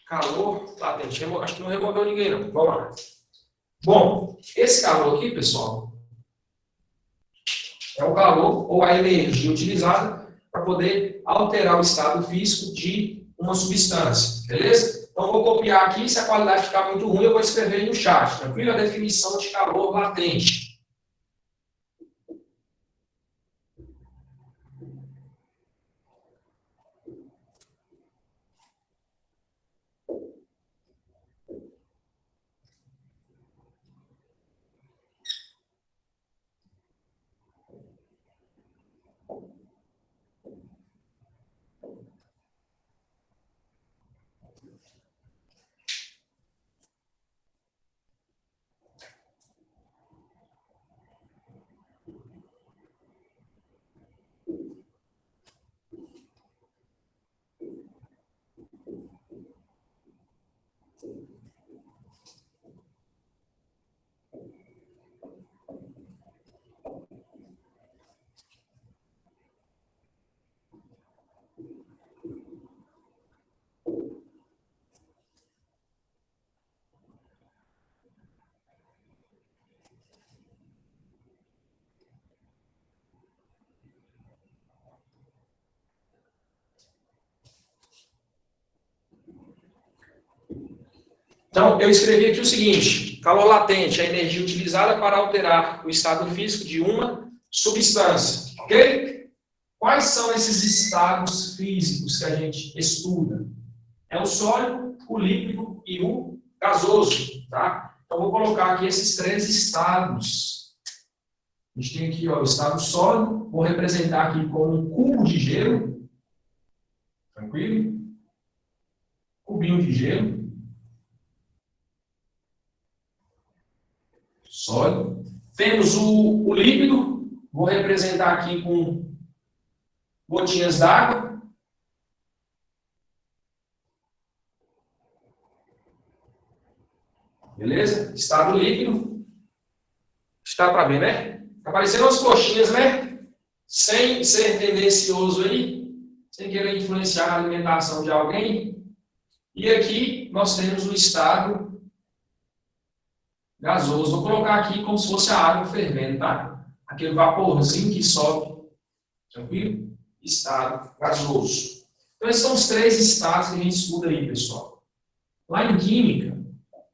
Calor latente. Acho que não removeu ninguém, não. Vamos lá. Bom, esse calor aqui, pessoal, é o calor ou a energia utilizada para poder alterar o estado físico de uma substância, beleza? Então, vou copiar aqui, se a qualidade ficar muito ruim, eu vou escrever aí no chat, tranquilo? A definição de calor latente. Então, eu escrevi aqui o seguinte: calor latente é a energia utilizada para alterar o estado físico de uma substância, ok? Quais são esses estados físicos que a gente estuda? É o sólido, o líquido e o gasoso, tá? Então, vou colocar aqui esses três estados. A gente tem aqui, ó, o estado sólido, vou representar aqui com um cubo de gelo, tranquilo? Cubinho de gelo. Sólido. Temos o líquido, vou representar aqui com gotinhas d'água. Beleza? Estado líquido. Está para ver, né? Tá parecendo umas coxinhas, né? Sem ser tendencioso aí, sem querer influenciar a alimentação de alguém. E aqui nós temos o estado gasoso. Vou colocar aqui como se fosse a água fervendo, tá? Aquele vaporzinho que sobe. Tranquilo? Estado gasoso. Então, esses são os três estados que a gente estuda aí, pessoal. Lá em Química,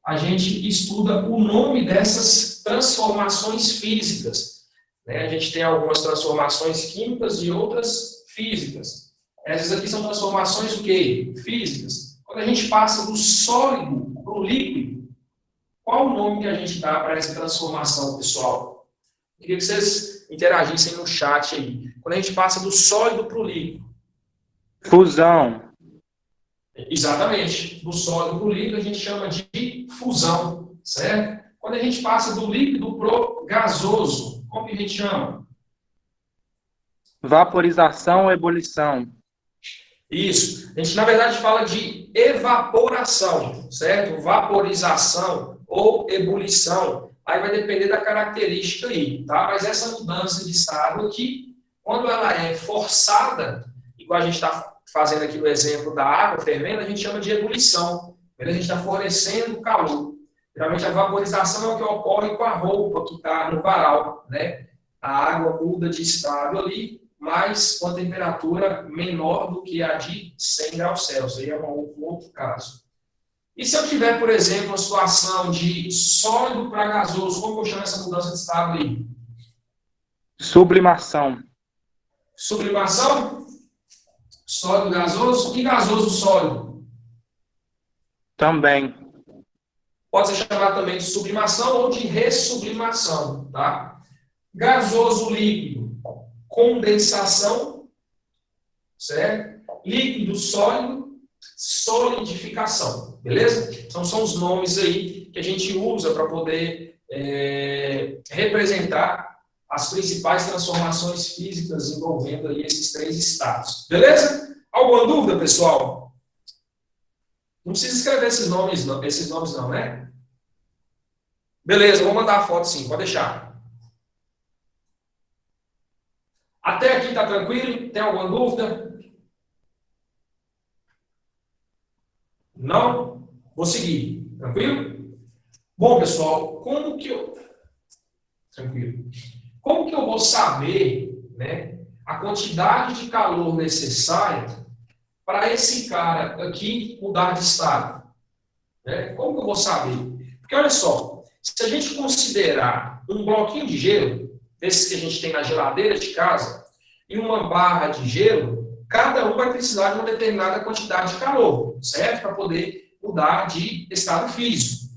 a gente estuda o nome dessas transformações físicas. Né? A gente tem algumas transformações químicas e outras físicas. Essas aqui são transformações o quê? Físicas. Quando a gente passa do sólido para o líquido, qual o nome que a gente dá para essa transformação, pessoal? Eu queria que vocês interagissem no chat aí. Quando a gente passa do sólido para o líquido. Fusão. Exatamente. Do sólido para o líquido a gente chama de fusão, certo? Quando a gente passa do líquido para o gasoso, como que a gente chama? Vaporização ou ebulição. Isso. A gente, na verdade, fala de evaporação, certo? Vaporização ou ebulição. Aí vai depender da característica aí, tá? Mas essa mudança de estado aqui, quando ela é forçada, igual a gente está fazendo aqui no exemplo da água fervendo, a gente chama de ebulição. A gente está fornecendo calor. Geralmente a vaporização é o que ocorre com a roupa que está no varal, né? A água muda de estado ali, mas com a temperatura menor do que a de 100 graus Celsius. Aí é um outro caso. E se eu tiver, por exemplo, uma situação de sólido para gasoso, como eu chamo essa mudança de estado aí? Sublimação. Sublimação? Sólido gasoso e gasoso sólido? Também. Pode ser chamado também de sublimação ou de ressublimação, tá? Gasoso líquido, condensação, certo? Líquido sólido, solidificação, beleza? Então são os nomes aí que a gente usa para poder representar as principais transformações físicas envolvendo aí esses três estados, beleza? Alguma dúvida, pessoal? Não precisa escrever esses nomes não, né? Beleza, vou mandar a foto sim, pode deixar. Até aqui está tranquilo? Tem alguma dúvida? Não? Vou seguir. Tranquilo? Bom, pessoal, Tranquilo. Como que eu vou saber, né, a quantidade de calor necessária para esse cara aqui mudar de estado? Né? Como que eu vou saber? Porque olha só, se a gente considerar um bloquinho de gelo, desses que a gente tem na geladeira de casa, e uma barra de gelo, cada um vai precisar de uma determinada quantidade de calor, certo? Para poder mudar de estado físico,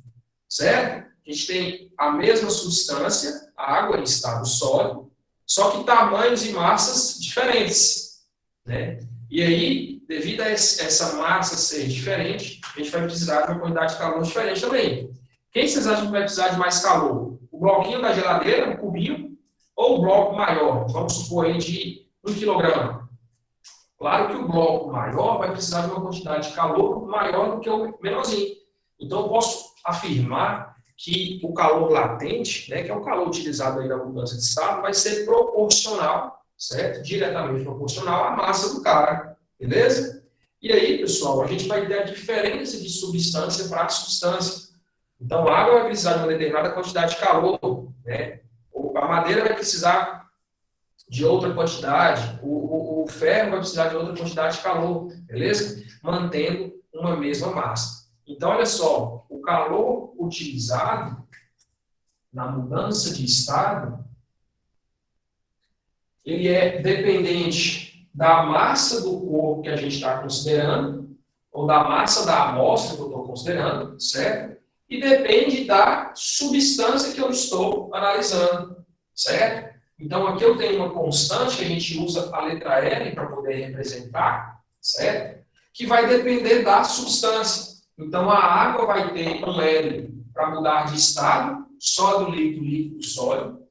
certo? A gente tem a mesma substância, a água em estado sólido, só que tamanhos e massas diferentes, né? E aí, devido a essa massa ser diferente, a gente vai precisar de uma quantidade de calor diferente também. Quem vocês acham que vai precisar de mais calor? O bloquinho da geladeira, o cubinho, ou o bloco maior? Vamos supor aí de 1 quilograma. Claro que o bloco maior vai precisar de uma quantidade de calor maior do que o menorzinho. Então, eu posso afirmar que o calor latente, né, que é o calor utilizado aí na mudança de estado, vai ser proporcional, certo? Diretamente proporcional à massa do cara, beleza? E aí, pessoal, a gente vai ter a diferença de substância para substância. Então, a água vai precisar de uma determinada quantidade de calor, né? A madeira vai precisar de outra quantidade, o ferro vai precisar de outra quantidade de calor, beleza? Mantendo uma mesma massa. Então, olha só, o calor utilizado na mudança de estado, ele é dependente da massa do corpo que a gente está considerando, ou da massa da amostra que eu estou considerando, certo? E depende da substância que eu estou analisando, certo? Então, aqui eu tenho uma constante que a gente usa a letra L para poder representar, certo? Que vai depender da substância. Então, a água vai ter um L para mudar de estado, sólido, líquido, líquido, sólido.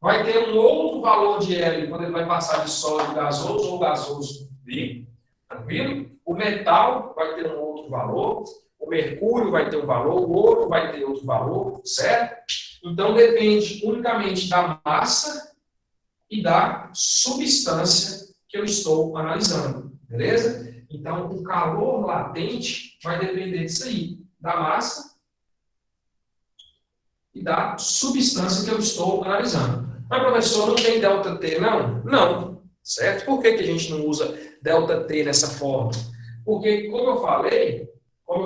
Vai ter um outro valor de L quando ele vai passar de sólido, gasoso ou gasoso, líquido. Tranquilo? O metal vai ter um outro valor. O mercúrio vai ter um valor. O ouro vai ter outro valor, certo? Então, depende unicamente da massa e da substância que eu estou analisando, beleza? Então, o calor latente vai depender disso aí, da massa e da substância que eu estou analisando. Mas, professor, não tem ΔT, não? Não, certo? Por que a gente não usa ΔT dessa forma? Porque, como eu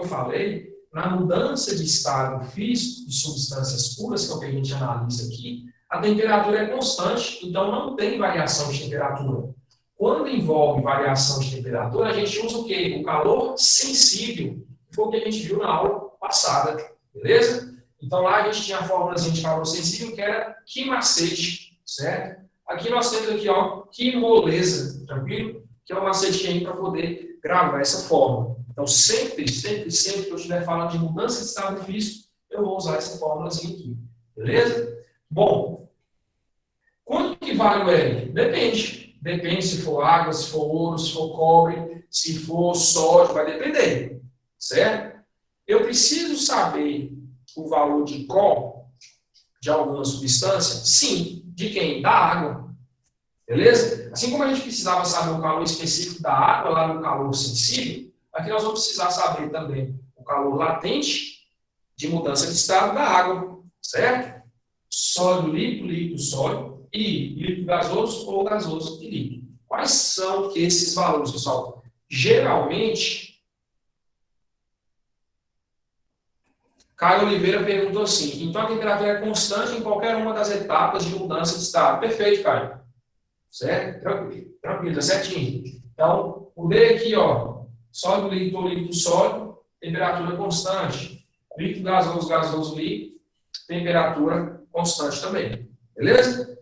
falei, na mudança de estado físico de substâncias puras, que é o que a gente analisa aqui, a temperatura é constante, então não tem variação de temperatura. Quando envolve variação de temperatura, a gente usa o quê? O calor sensível, que foi o que a gente viu na aula passada, beleza? Então lá a gente tinha a fórmula de calor sensível, que era Q-macete, certo? Aqui nós temos aqui, ó, Q-moleza, tranquilo? Que é um macete aí para poder gravar essa fórmula. Então sempre que eu estiver falando de mudança de estado físico, eu vou usar essa fórmulazinha aqui, beleza? Bom, quanto que vale o L? Depende. Depende se for água, se for ouro, se for cobre, se for sódio, vai depender, certo? Eu preciso saber o valor de Co de alguma substância? Sim. De quem? Da água. Beleza? Assim como a gente precisava saber o calor específico da água lá no calor sensível, aqui nós vamos precisar saber também o calor latente de mudança de estado da água, certo? Sólido, líquido, líquido, sólido e líquido gasoso ou gasoso e líquido. Quais são esses valores, pessoal? Geralmente, Caio Oliveira perguntou assim, então a temperatura é constante em qualquer uma das etapas de mudança de estado. Perfeito, Caio. Certo? Tranquilo, tá certinho. Então, o D aqui, ó, sólido, líquido ou líquido, sólido, temperatura constante. Líquido, gasoso, gasoso, líquido, temperatura constante também. Beleza?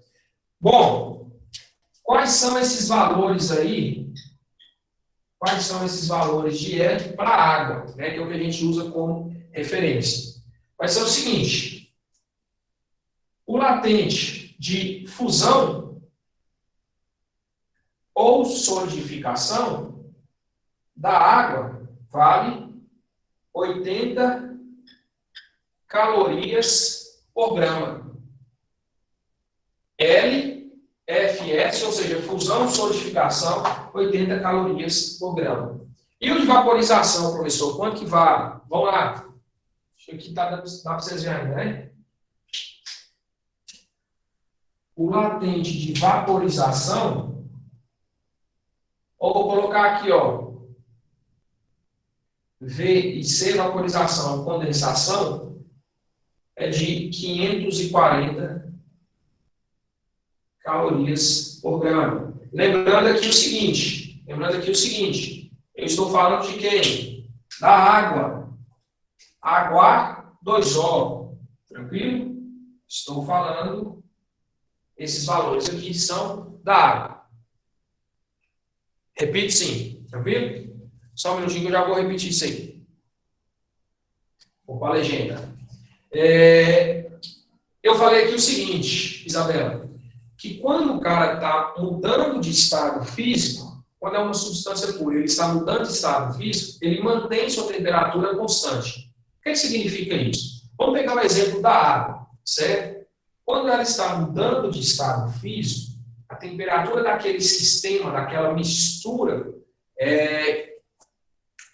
Bom, quais são esses valores aí? Quais são esses valores de L para a água, né, que é o que a gente usa como referência? Vai ser o seguinte: o latente de fusão ou solidificação da água vale 80 calorias por grama. L FS, ou seja, fusão, solidificação, 80 calorias por grama. E o de vaporização, professor, quanto que vale? Vamos lá. Acho que aqui dá para vocês verem, né? O latente de vaporização, ou vou colocar aqui, ó, V e C, vaporização, condensação, é de 540 calorias por grama. Lembrando aqui o seguinte, eu estou falando de quem? Da água. Água 2O, tranquilo? Estou falando, esses valores aqui são da água. Repito sim, tranquilo? Só um minutinho que eu já vou repetir isso aí. Vou para a legenda. Eu falei aqui o seguinte, Isabela, que quando o cara está mudando de estado físico, quando é uma substância pura, ele está mudando de estado físico, ele mantém sua temperatura constante. O que significa isso? Vamos pegar o exemplo da água, certo? Quando ela está mudando de estado físico, a temperatura daquele sistema, daquela mistura,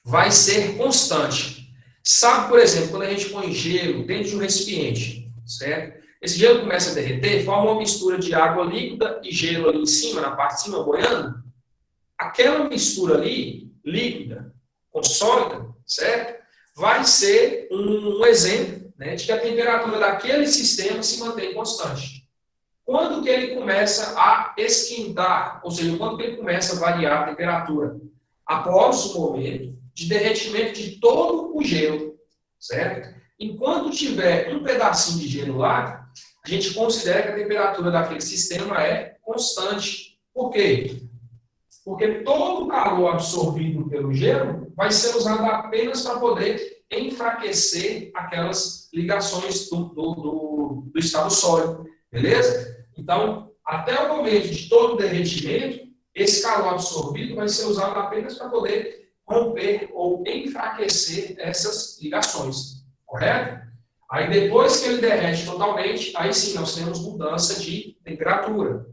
vai ser constante. Sabe, por exemplo, quando a gente põe gelo dentro de um recipiente, certo? Esse gelo começa a derreter, forma uma mistura de água líquida e gelo ali em cima, na parte de cima, boiando. Aquela mistura ali, líquida com sólida, certo? Vai ser um exemplo, né, de que a temperatura daquele sistema se mantém constante. Quando que ele começa a esquentar, ou seja, quando que ele começa a variar a temperatura? Após o momento de derretimento de todo o gelo, certo? Enquanto tiver um pedacinho de gelo lá, a gente considera que a temperatura daquele sistema é constante. Por quê? Porque todo o calor absorvido pelo gelo vai ser usado apenas para poder enfraquecer aquelas ligações do estado sólido, beleza? Então, até o momento de todo o derretimento, esse calor absorvido vai ser usado apenas para poder romper ou enfraquecer essas ligações, correto? Aí depois que ele derrete totalmente, aí sim nós temos mudança de temperatura.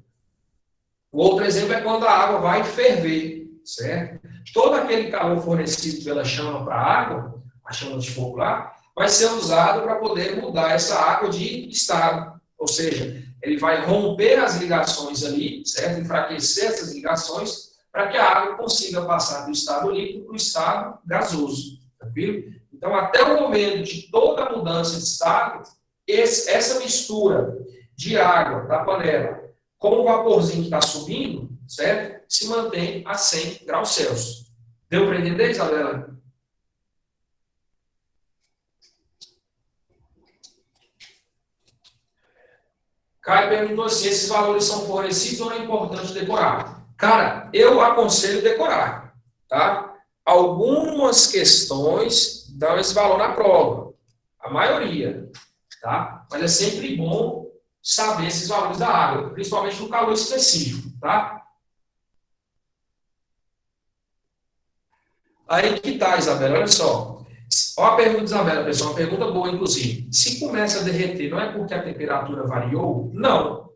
O outro exemplo é quando a água vai ferver, certo? Todo aquele calor fornecido pela chama para a água, a chama de fogo lá, vai ser usado para poder mudar essa água de estado. Ou seja, ele vai romper as ligações ali, certo? Enfraquecer essas ligações para que a água consiga passar do estado líquido para o estado gasoso, tranquilo? Então, até o momento de toda a mudança de estado, essa mistura de água da panela com o vaporzinho que está subindo, certo? Se mantém a 100 graus Celsius. Deu para entender, Isabela? Caio perguntou assim, esses valores são fornecidos ou é importante decorar? Cara, eu aconselho decorar, tá? Algumas questões dão esse valor na prova, a maioria, tá? Mas é sempre bom saber esses valores da água, principalmente no calor específico, tá? Aí que tá, Isabela, olha só. Olha a pergunta, Isabela, pessoal, uma pergunta boa, inclusive. Se começa a derreter, não é porque a temperatura variou? Não.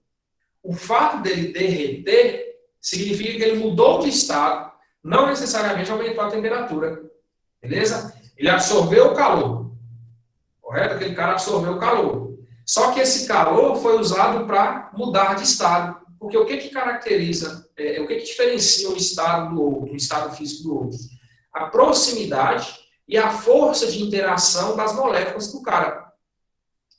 O fato dele derreter significa que ele mudou de estado, não necessariamente aumentou a temperatura. Beleza? Ele absorveu o calor. Correto? Aquele cara absorveu o calor. Só que esse calor foi usado para mudar de estado. Porque o que caracteriza, o que diferencia um estado do outro, um estado físico do outro? A proximidade e a força de interação das moléculas do cara.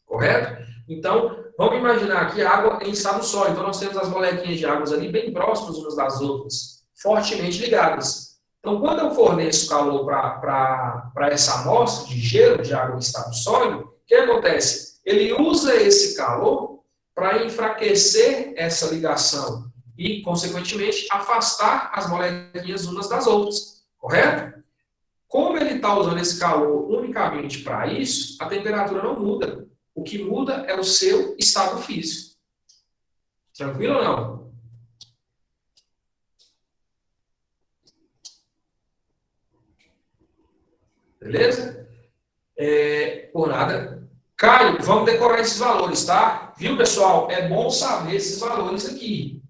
Correto? Então, vamos imaginar aqui a água em estado sólido. Então, nós temos as moléculas de água ali bem próximas umas das outras, fortemente ligadas. Então, quando eu forneço calor para essa amostra de gelo, de água em estado sólido, o que acontece? Ele usa esse calor para enfraquecer essa ligação e, consequentemente, afastar as moléculas umas das outras. Correto? Como ele está usando esse calor unicamente para isso, a temperatura não muda. O que muda é o seu estado físico. Tranquilo ou não? Beleza? Por nada. Caio, vamos decorar esses valores, tá? Viu, pessoal? É bom saber esses valores aqui.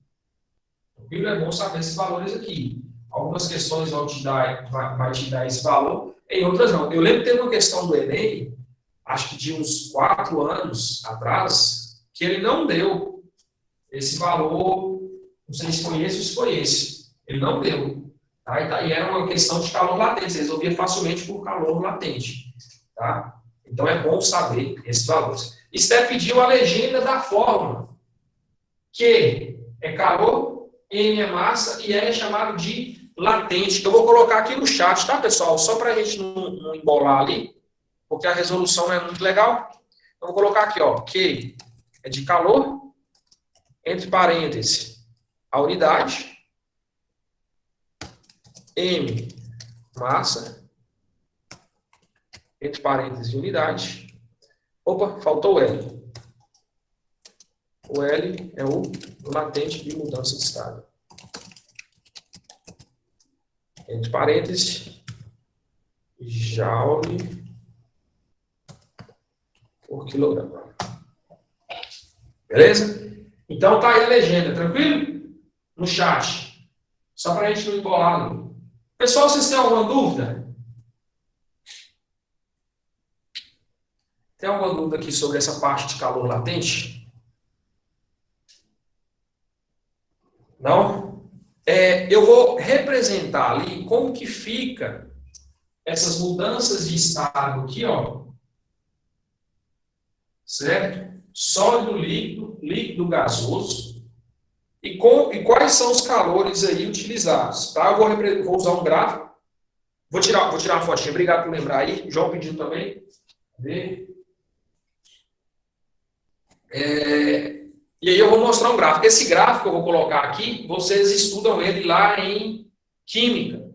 Tranquilo? É bom saber esses valores aqui. Algumas questões vai te dar esse valor, em outras não. Eu lembro que teve uma questão do Enem, acho que de uns 4 anos atrás, que ele não deu esse valor, não sei se foi esse ou se foi esse. Ele não deu. Tá? E era uma questão de calor latente, você resolvia facilmente por calor latente. Tá? Então é bom saber esses valores. Esté pediu a legenda da fórmula, que é calor, M é massa e L é chamado de latente, que eu vou colocar aqui no chat, tá, pessoal? Só para a gente não embolar ali, porque a resolução não é muito legal. Então, vou colocar aqui, ó, Q é de calor, entre parênteses, a unidade, M, massa, entre parênteses, unidade. Opa, faltou o L. O L é o latente de mudança de estado. Entre parênteses, joule por quilograma. Beleza? Então tá aí a legenda, tranquilo? No chat. Só para a gente não embolar. Pessoal, vocês têm alguma dúvida? Tem alguma dúvida aqui sobre essa parte de calor latente? Não? Eu vou representar ali como que fica essas mudanças de estado aqui, ó. Certo? Sólido, líquido, líquido gasoso. E quais são os calores aí utilizados, tá? Eu vou usar um gráfico. Vou tirar uma fotinha. Obrigado por lembrar aí. João pediu também. Cadê? E aí eu vou mostrar um gráfico. Esse gráfico que eu vou colocar aqui, vocês estudam ele lá em Química.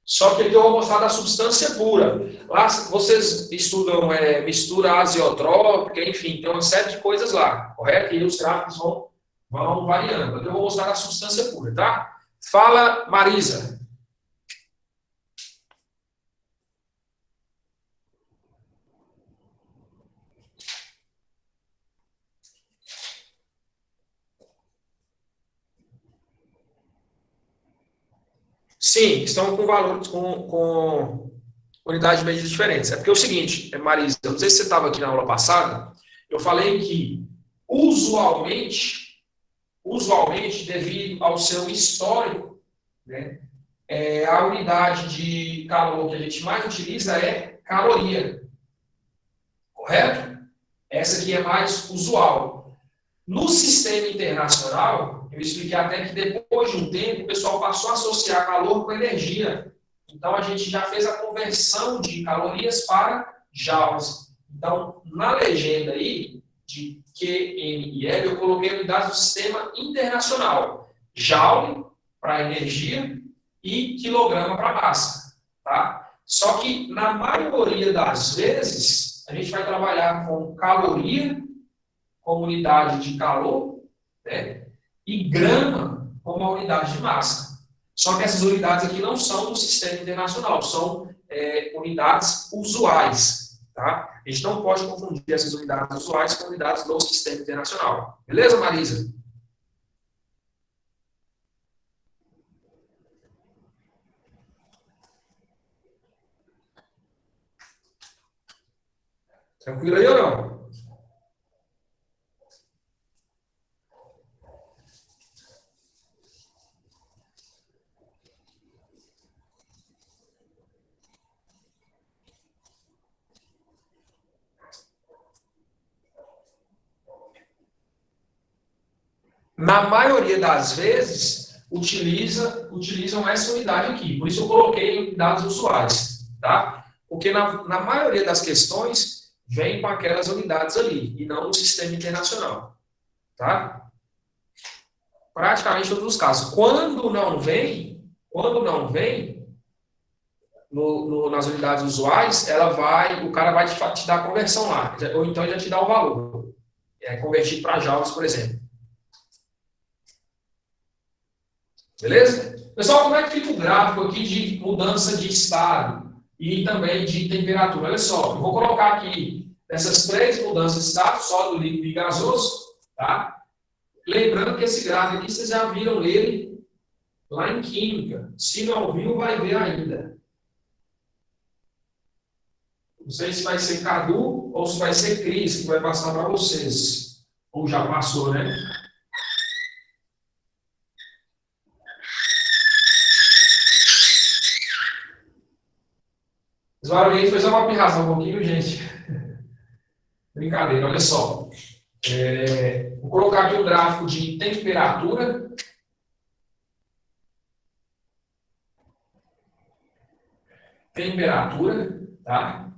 Só que aqui eu vou mostrar da substância pura. Lá vocês estudam mistura azeotrópica, enfim, tem uma série de coisas lá, correto? E os gráficos vão variando. Aqui eu vou mostrar da substância pura, tá? Fala, Marisa. Sim, estão com valores, com unidades de medida diferentes. É porque é o seguinte, Marisa, não sei se você estava aqui na aula passada, eu falei que, usualmente, devido ao seu histórico, né, a unidade de calor que a gente mais utiliza é caloria. Correto? Essa aqui é mais usual. No sistema internacional, eu expliquei até que depois de um tempo, o pessoal passou a associar calor com energia. Então, a gente já fez a conversão de calorias para joules. Então, na legenda aí, de Q, M e L, eu coloquei unidades do sistema internacional. Joule para energia e quilograma para massa. Tá? Só que, na maioria das vezes, a gente vai trabalhar com caloria como unidade de calor, né? E grama como uma unidade de massa. Só que essas unidades aqui não são do sistema internacional, são unidades usuais. Tá? A gente não pode confundir essas unidades usuais com unidades do sistema internacional. Beleza, Marisa? Tranquilo aí ou não? Na maioria das vezes, utilizam essa unidade aqui. Por isso eu coloquei unidades usuais. Tá? Porque na maioria das questões, vem com aquelas unidades ali, e não no sistema internacional. Tá? Praticamente todos os casos. Quando não vem, nas unidades usuais, o cara vai te dar a conversão lá, ou então já te dá o valor. Convertido para joules, por exemplo. Beleza? Pessoal, como é que fica o gráfico aqui de mudança de estado e também de temperatura? Olha só, eu vou colocar aqui essas 3 mudanças de estado, sólido, líquido e gasoso, tá? Lembrando que esse gráfico aqui, vocês já viram ele lá em Química. Se não viu, vai ver ainda. Não sei se vai ser Cadu ou se vai ser Cris, que vai passar para vocês. Ou já passou, né? Esse barulho aí foi só uma pirração um pouquinho, gente. Brincadeira, olha só. Vou colocar aqui o gráfico de temperatura. Temperatura, tá?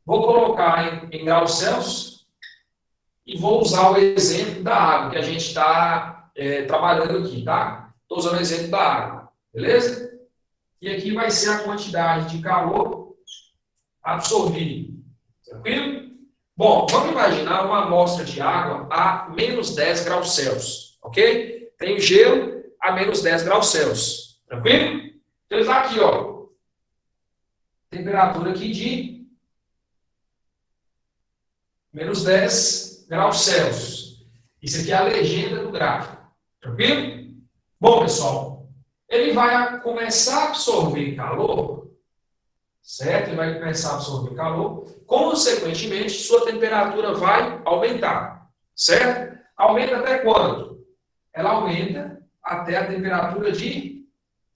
Vou colocar em graus Celsius e vou usar o exemplo da água que a gente está trabalhando aqui, tá? Estou usando o exemplo da água, beleza? E aqui vai ser a quantidade de calor absorvido, tranquilo? Bom, vamos imaginar uma amostra de água a menos 10 graus Celsius, ok? Tem gelo a menos 10 graus Celsius, tranquilo? Então, está aqui, ó, temperatura aqui de menos 10 graus Celsius. Isso aqui é a legenda do gráfico, tranquilo? Bom, pessoal, ele vai começar a absorver calor, certo? Ele vai começar a absorver calor, consequentemente, sua temperatura vai aumentar, certo? Aumenta até quanto? Ela aumenta até a temperatura de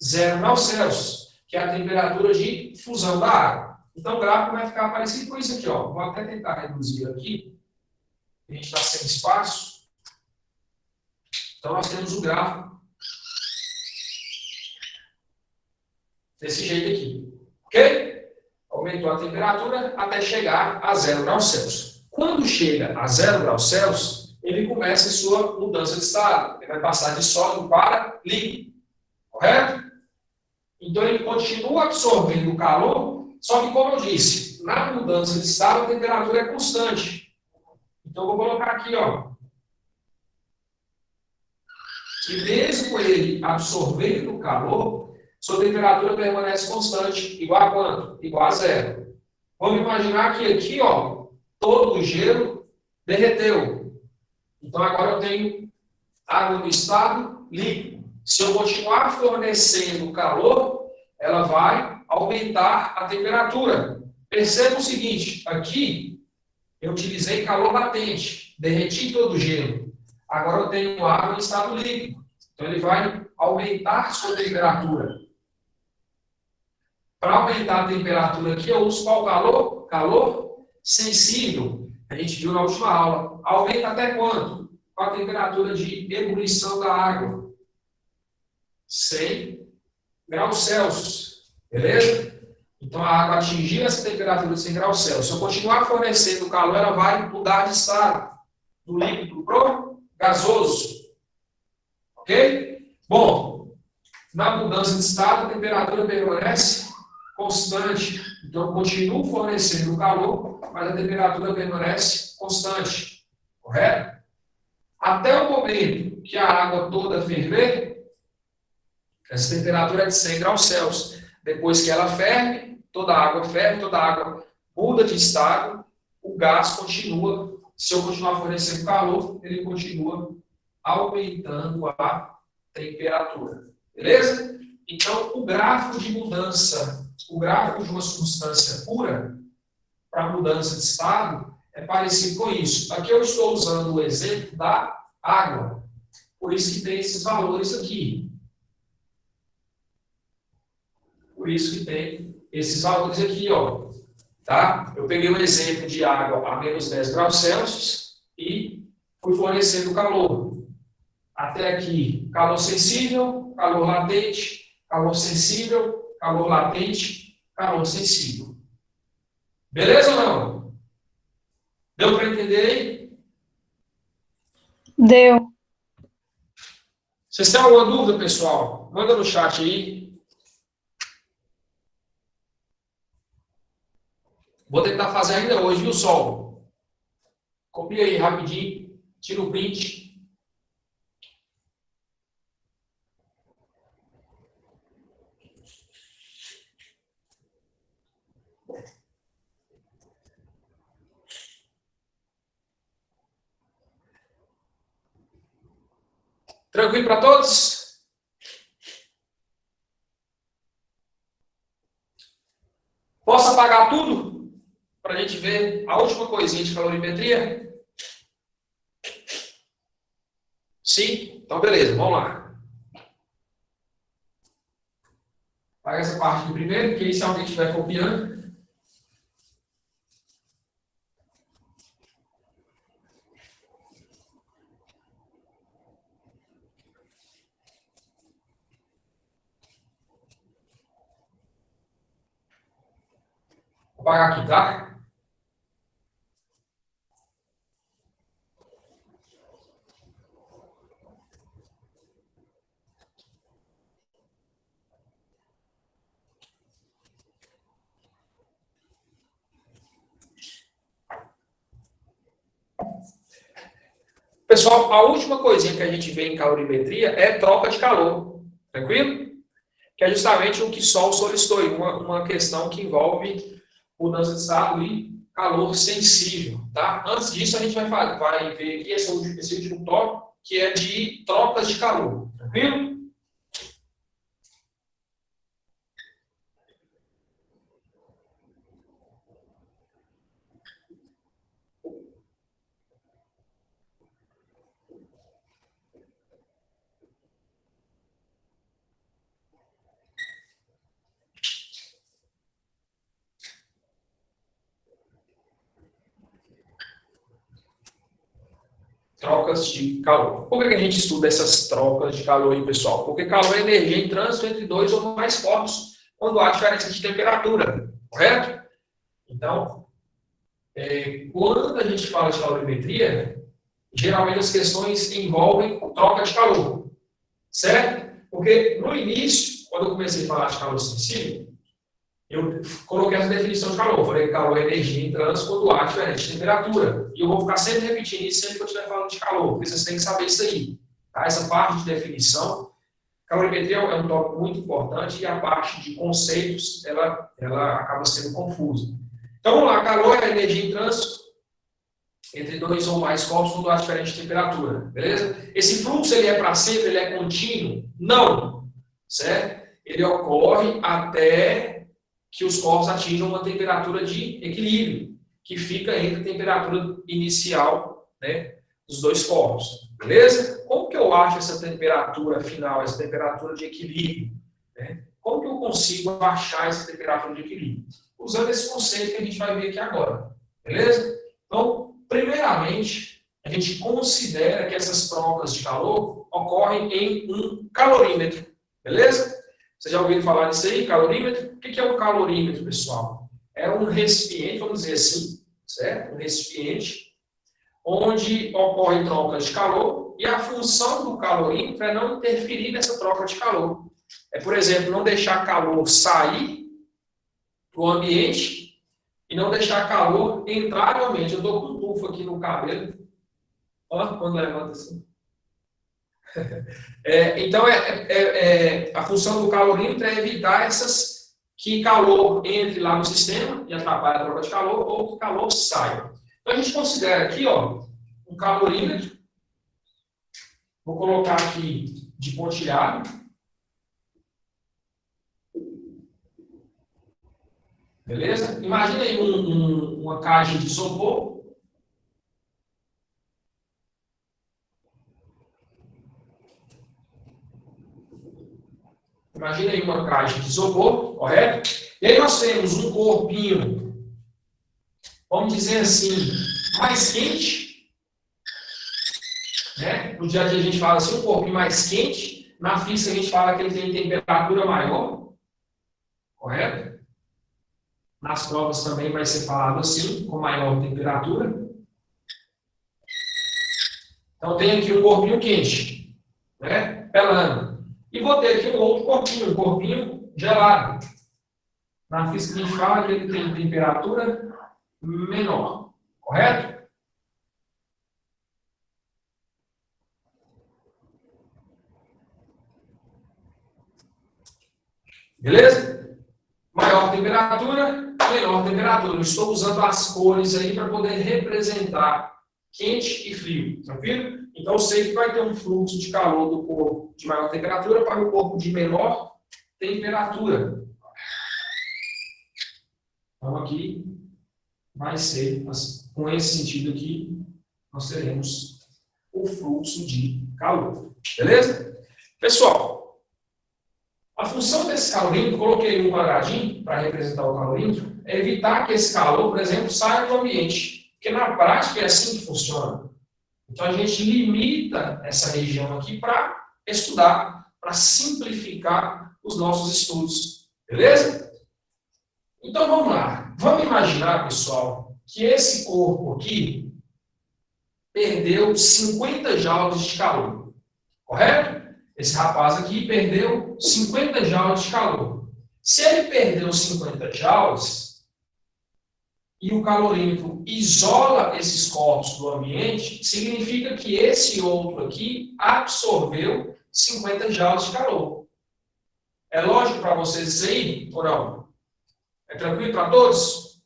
0 graus Celsius, que é a temperatura de fusão da água. Então, o gráfico vai ficar parecido com isso aqui, ó. Vou até tentar reduzir aqui. A gente está sem espaço. Então, nós temos o gráfico desse jeito aqui. Ok? Aumentou a temperatura até chegar a 0 graus Celsius. Quando chega a 0 graus Celsius, ele começa a sua mudança de estado. Ele vai passar de sólido para líquido. Correto? Então, ele continua absorvendo o calor, só que, como eu disse, na mudança de estado, a temperatura é constante. Então, eu vou colocar aqui, ó, que mesmo ele absorvendo o calor, sua temperatura permanece constante, igual a quanto? Igual a 0. Vamos imaginar que aqui, ó, todo o gelo derreteu. Então, agora eu tenho água no estado líquido. Se eu continuar fornecendo calor, ela vai aumentar a temperatura. Perceba o seguinte, aqui eu utilizei calor latente, derreti todo o gelo. Agora eu tenho água em estado líquido. Então ele vai aumentar sua temperatura. Para aumentar a temperatura aqui, eu uso qual calor? Calor sensível. A gente viu na última aula. Aumenta até quanto? Com a temperatura de ebulição da água. 100 graus Celsius. Beleza? Então, a água atingir essa temperatura de 100 graus Celsius. Se eu continuar fornecendo calor, ela vai mudar de estado. Do líquido para o gasoso. Ok? Bom, na mudança de estado, a temperatura permanece constante. Então, eu continuo fornecendo calor, mas a temperatura permanece constante. Correto? Até o momento que a água toda ferver, essa temperatura é de 100 graus Celsius. Depois que ela ferve, toda a água muda de estado, o gás continua. Se eu continuar fornecendo calor, ele continua aumentando a temperatura. Beleza? Então, o gráfico de mudança, o gráfico de uma substância pura para mudança de estado é parecido com isso. Aqui eu estou usando o exemplo da água. Por isso que tem esses valores aqui. Por isso que tem esses valores aqui, ó. Tá? Eu peguei um exemplo de água a menos 10 graus Celsius e fui fornecendo calor. Até aqui, calor sensível, calor latente, calor sensível, calor latente, calor sensível. Beleza ou não? Deu para entender aí? Deu. Vocês têm alguma dúvida, pessoal? Manda no chat aí. Vou tentar fazer ainda hoje, viu, Sol? Copia aí rapidinho, tira o print. Tranquilo para todos? Posso apagar tudo? Para a gente ver a última coisinha de calorimetria? Sim? Então, beleza, vamos lá. Apaga essa parte aqui primeiro, porque aí se alguém estiver copiando. Vou apagar aqui, tá? Pessoal, a última coisinha que a gente vê em calorimetria é troca de calor. Tranquilo? Que é justamente o que Sol solicitou, uma questão que envolve mudança de estado e calor sensível. Tá? Antes disso, a gente vai ver aqui esse último tópico, que é de trocas de calor. Tranquilo? Trocas de calor. Por que a gente estuda essas trocas de calor aí, pessoal? Porque calor é energia em trânsito entre dois ou mais corpos, quando há diferença de temperatura, correto? Então, quando a gente fala de calorimetria, geralmente as questões envolvem troca de calor, certo? Porque no início, quando eu comecei a falar de calor sensível, eu coloquei essa definição de calor. Falei que calor é energia em trânsito quando há diferente de temperatura. E eu vou ficar sempre repetindo isso sempre que eu estiver falando de calor, porque vocês têm que saber isso aí. Tá? Essa parte de definição, calorimetria é um tópico muito importante e a parte de conceitos, ela acaba sendo confusa. Então, vamos lá. Calor é energia em trânsito entre dois ou mais corpos quando há diferente de temperatura. Beleza? Esse fluxo, ele é para sempre? Ele é contínuo? Não. Certo? Ele ocorre até que os corpos atinjam uma temperatura de equilíbrio, que fica entre a temperatura inicial, né, dos dois corpos. Beleza? Como que eu acho essa temperatura final, essa temperatura de equilíbrio? Né? Como que eu consigo achar essa temperatura de equilíbrio? Usando esse conceito que a gente vai ver aqui agora. Beleza? Então, primeiramente, a gente considera que essas trocas de calor ocorrem em um calorímetro. Beleza? Vocês já ouviram falar disso aí, calorímetro? O que é um calorímetro, pessoal? É um recipiente, vamos dizer assim, certo? Um recipiente onde ocorrem trocas de calor e a função do calorímetro é não interferir nessa troca de calor. É, por exemplo, não deixar calor sair para o ambiente e não deixar calor entrar no ambiente. Eu estou com um tufo aqui no cabelo. Olha quando levanta assim. Então, a função do calorímetro é evitar que calor entre lá no sistema e atrapalhe a troca de calor, ou que calor saia. Então, a gente considera aqui, ó, um calorímetro. Vou colocar aqui de pontilhado. Beleza? Imagina aí uma caixa de isopor. Imagina aí uma caixa de isopor, correto? E aí nós temos um corpinho, vamos dizer assim, mais quente. Né? No dia a dia a gente fala assim, um corpinho mais quente. Na física a gente fala que ele tem temperatura maior. Correto? Nas provas também vai ser falado assim, com maior temperatura. Então tem aqui um corpinho quente, né? Pelando. E vou ter aqui um outro corpinho, um corpinho gelado. Na física a gente fala que ele tem temperatura menor, correto? Beleza? Maior temperatura, menor temperatura. Eu estou usando as cores aí para poder representar quente e frio, tranquilo? Então eu sei que vai ter um fluxo de calor do corpo de maior temperatura para o corpo de menor temperatura. Então, aqui vai ser, com esse sentido aqui, nós teremos o fluxo de calor. Beleza? Pessoal, a função desse calorímetro, coloquei um quadradinho para representar o calorímetro, é evitar que esse calor, por exemplo, saia do ambiente. Porque na prática é assim que funciona. Então, a gente limita essa região aqui para estudar, para simplificar os nossos estudos. Beleza? Então, vamos lá. Vamos imaginar, pessoal, que esse corpo aqui perdeu 50 joules de calor. Correto? Esse rapaz aqui perdeu 50 joules de calor. Se ele perdeu 50 joules e o calorímetro isola esses corpos do ambiente, significa que esse outro aqui absorveu 50 joules de calor. É lógico para vocês isso aí ou não? É tranquilo para todos?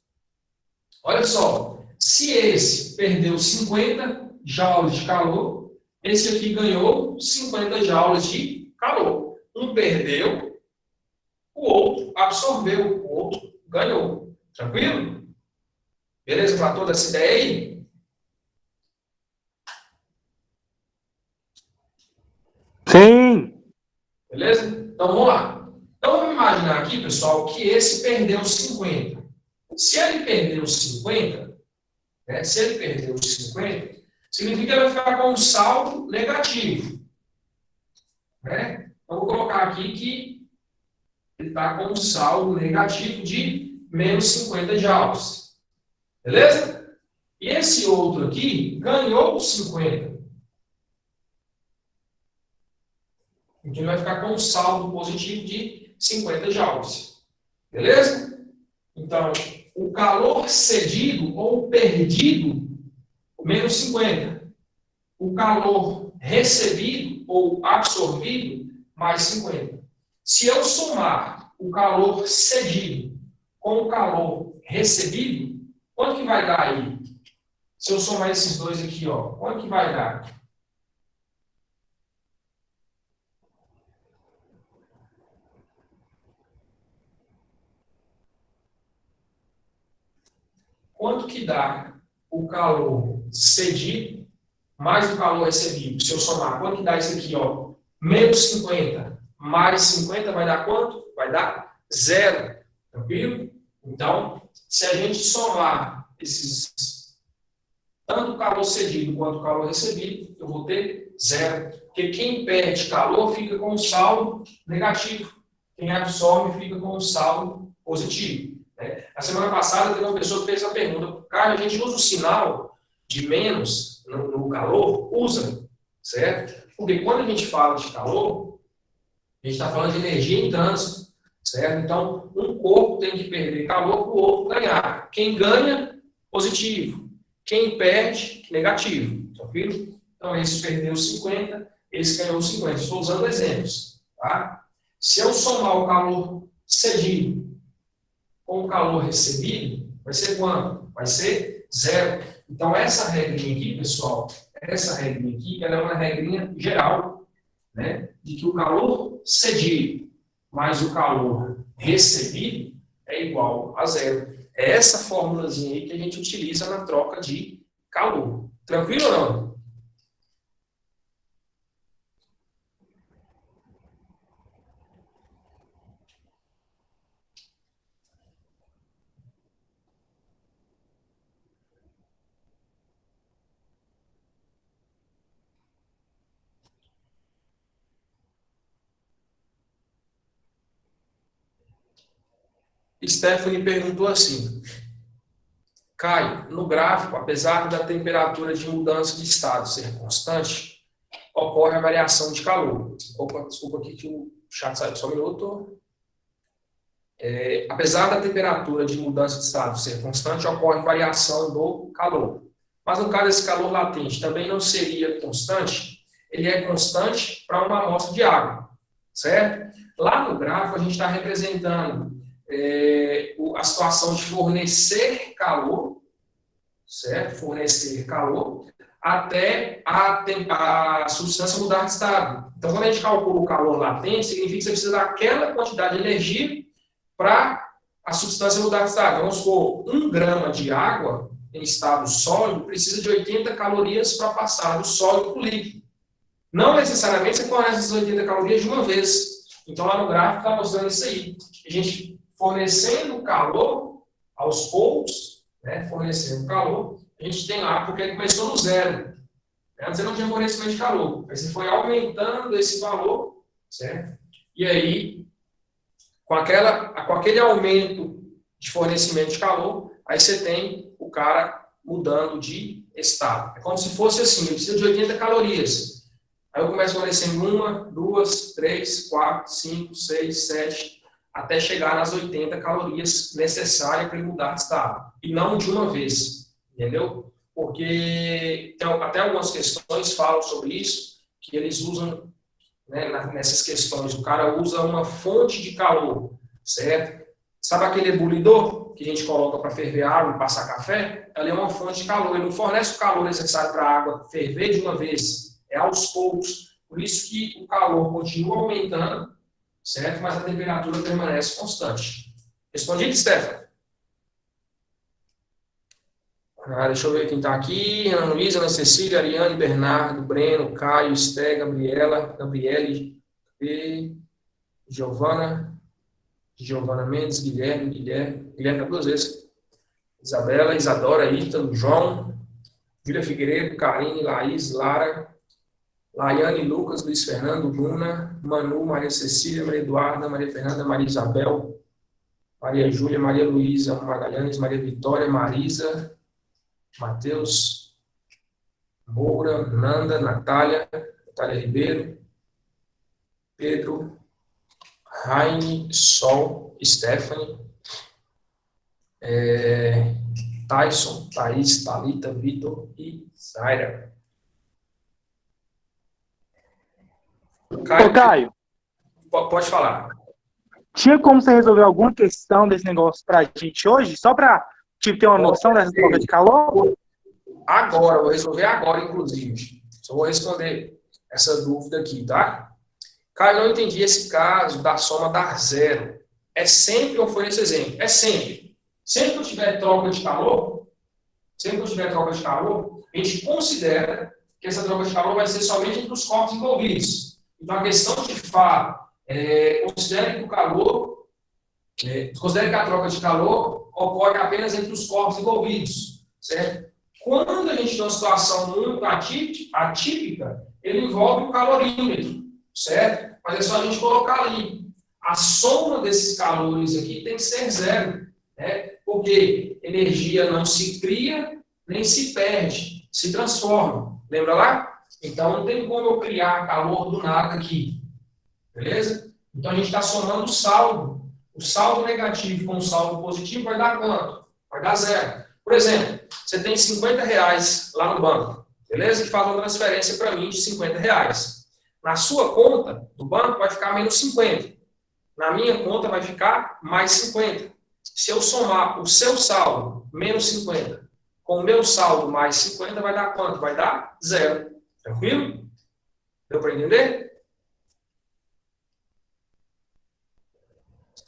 Olha só, se esse perdeu 50 joules de calor, esse aqui ganhou 50 joules de calor. Um perdeu, o outro absorveu, o outro ganhou. Tranquilo? Beleza para toda essa ideia aí? Sim. Beleza? Então vamos lá. Então vamos imaginar aqui, pessoal, que esse perdeu 50. Se ele perdeu 50, se ele perdeu 50, significa que ele vai ficar com um saldo negativo. Né? Então vou colocar aqui que ele está com um saldo negativo de menos 50 joules. Beleza? E esse outro aqui ganhou 50. Então ele vai ficar com um saldo positivo de 50 joules. Beleza? Então, o calor cedido ou perdido, menos 50. O calor recebido ou absorvido, mais 50. Se eu somar o calor cedido com o calor recebido, quanto que vai dar aí? Se eu somar esses dois aqui, ó, quanto que vai dar? Quanto que dá o calor cedido mais o calor recebido? Se eu somar, quanto que dá isso aqui, ó? Menos 50 mais 50 vai dar quanto? Vai dar 0. Tranquilo? Então, se a gente somar esses, tanto o calor cedido quanto o calor recebido, eu vou ter 0. Porque quem perde calor fica com um saldo negativo. Quem absorve fica com um saldo positivo. Na semana passada, teve uma pessoa que fez a pergunta: cara, a gente usa o sinal de menos no calor? Usa, certo? Porque quando a gente fala de calor, a gente está falando de energia em trânsito, certo? Então, um corpo tem que perder calor para o outro ganhar. Quem ganha, positivo. Quem perde, negativo. Tranquilo? Então, esse perdeu 50, esse ganhou 50. Estou usando exemplos. Tá? Se eu somar o calor cedido com o calor recebido, vai ser quanto? Vai ser 0. Então, essa regrinha aqui, pessoal, essa regrinha aqui, ela é uma regrinha geral, né, de que o calor cedido mais o calor recebido é igual a 0. É essa formulazinha aí que a gente utiliza na troca de calor. Tranquilo ou não? Stephanie perguntou assim: Caio, no gráfico, apesar da temperatura de mudança de estado ser constante, ocorre a variação de calor. Opa, desculpa aqui que o chat saiu só um minuto. Apesar da temperatura de mudança de estado ser constante, ocorre variação do calor. Mas no caso desse calor latente também não seria constante, ele é constante para uma amostra de água, certo? Lá no gráfico a gente está representando a situação de fornecer calor, certo? Fornecer calor até a substância mudar de estado. Então, quando a gente calcula o calor latente, significa que você precisa daquela quantidade de energia para a substância mudar de estado. Vamos supor, 1 grama de água em estado sólido precisa de 80 calorias para passar do sólido para o líquido. Não necessariamente você fornece essas 80 calorias de uma vez. Então, lá no gráfico está mostrando isso aí. A gente fornecendo calor aos poucos, né, fornecendo calor, a gente tem lá, porque ele começou no zero. Antes você não tinha fornecimento de calor. Aí você foi aumentando esse valor, certo? E aí, com aquele aumento de fornecimento de calor, aí você tem o cara mudando de estado. É como se fosse assim, eu preciso de 80 calorias. Aí eu começo fornecendo 1, 2, 3, 4, 5, 6, 7, até chegar nas 80 calorias necessárias para ele mudar de estado. E não de uma vez, entendeu? Porque até algumas questões falam sobre isso, que eles usam, né, nessas questões, o cara usa uma fonte de calor, certo? Sabe aquele ebulidor que a gente coloca para ferver água e passar café? Ali é uma fonte de calor, ele não fornece o calor necessário para a água ferver de uma vez, é aos poucos. Por isso que o calor continua aumentando, certo? Mas a temperatura permanece constante. Respondido, Stefano? Deixa eu ver quem está aqui. Ana Luísa, Ana Cecília, Ariane, Bernardo, Breno, Caio, Esté, Gabriela, Gabriele, Giovana Mendes, Guilherme está 2 vezes. Isabela, Isadora, Ítalo, João, Júlia Figueiredo, Karine, Laís, Lara, Laiane, Lucas, Luiz Fernando, Luna, Manu, Maria Cecília, Maria Eduarda, Maria Fernanda, Maria Isabel, Maria Júlia, Maria Luísa, Magalhães, Maria Vitória, Marisa, Matheus, Moura, Nanda, Natália Ribeiro, Pedro, Raine, Sol, Stephanie, Tyson, Thaís, Thalita, Vitor e Zaira. Ô, Caio, pode falar. tinha como você resolver alguma questão desse negócio pra gente hoje? Só pra ter uma noção dessa troca de calor? Agora, vou resolver agora, inclusive. Só vou responder essa dúvida aqui, tá? Caio, não entendi esse caso da soma dar zero. É sempre ou foi nesse exemplo? É sempre. Sempre que eu tiver troca de calor, a gente considera que essa troca de calor vai ser somente entre os corpos envolvidos. Então, a questão de fato, considere que o calor, considere que a troca de calor ocorre apenas entre os corpos envolvidos, certo? Quando a gente tem uma situação muito atípica, ele envolve o calorímetro, certo? Mas é só a gente colocar ali. A soma desses calores aqui tem que ser zero, né? Porque energia não se cria, nem se perde, se transforma. Lembra lá? Então, não tem como eu criar calor do nada aqui. Beleza? Então, a gente está somando o saldo. O saldo negativo com o saldo positivo vai dar quanto? Vai dar zero. Por exemplo, você tem R$50 lá no banco, beleza? E faz uma transferência para mim de R$50. Na sua conta do banco vai ficar menos 50. Na minha conta vai ficar mais 50. Se eu somar o seu saldo, menos 50, com o meu saldo mais 50, vai dar quanto? Vai dar zero. Tranquilo? Deu para entender?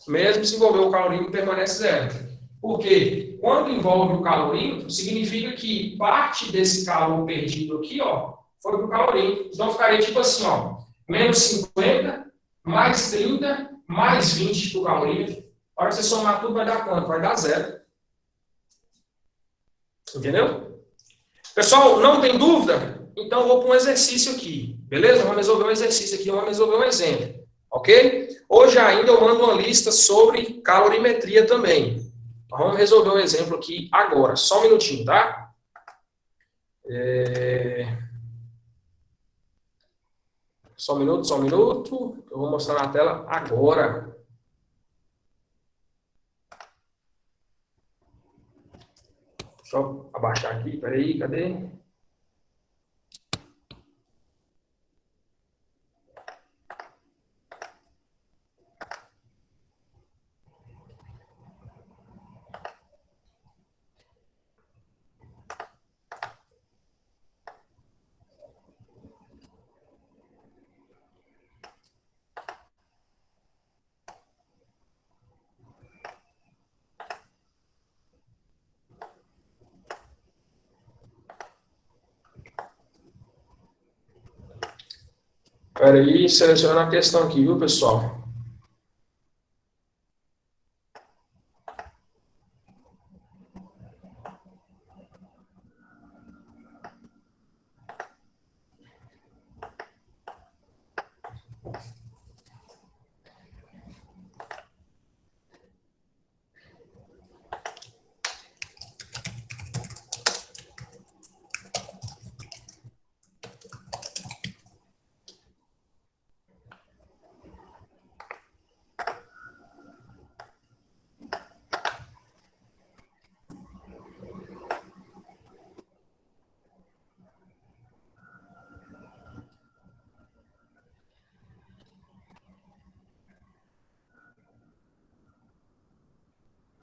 Mesmo se envolver o calorímetro, permanece zero. Porque quando envolve o calorímetro, significa que parte desse calor perdido aqui, ó, foi para o calorímetro. Então ficaria tipo assim, ó, menos 50, mais 30, mais 20 para o calorímetro. A hora que você somar tudo, vai dar quanto? Vai dar zero. Entendeu? Pessoal, não tem dúvida? Então eu vou para um exercício aqui. Beleza? Vamos resolver um exercício aqui, vamos resolver um exemplo. Ok? Hoje ainda eu mando uma lista sobre calorimetria também. Então, vamos resolver um exemplo aqui agora. Só um minutinho, tá? Só um minuto, só um minuto. Eu vou mostrar na tela agora. Deixa eu abaixar aqui, peraí, cadê? Espera aí, selecionando a questão aqui, viu, pessoal?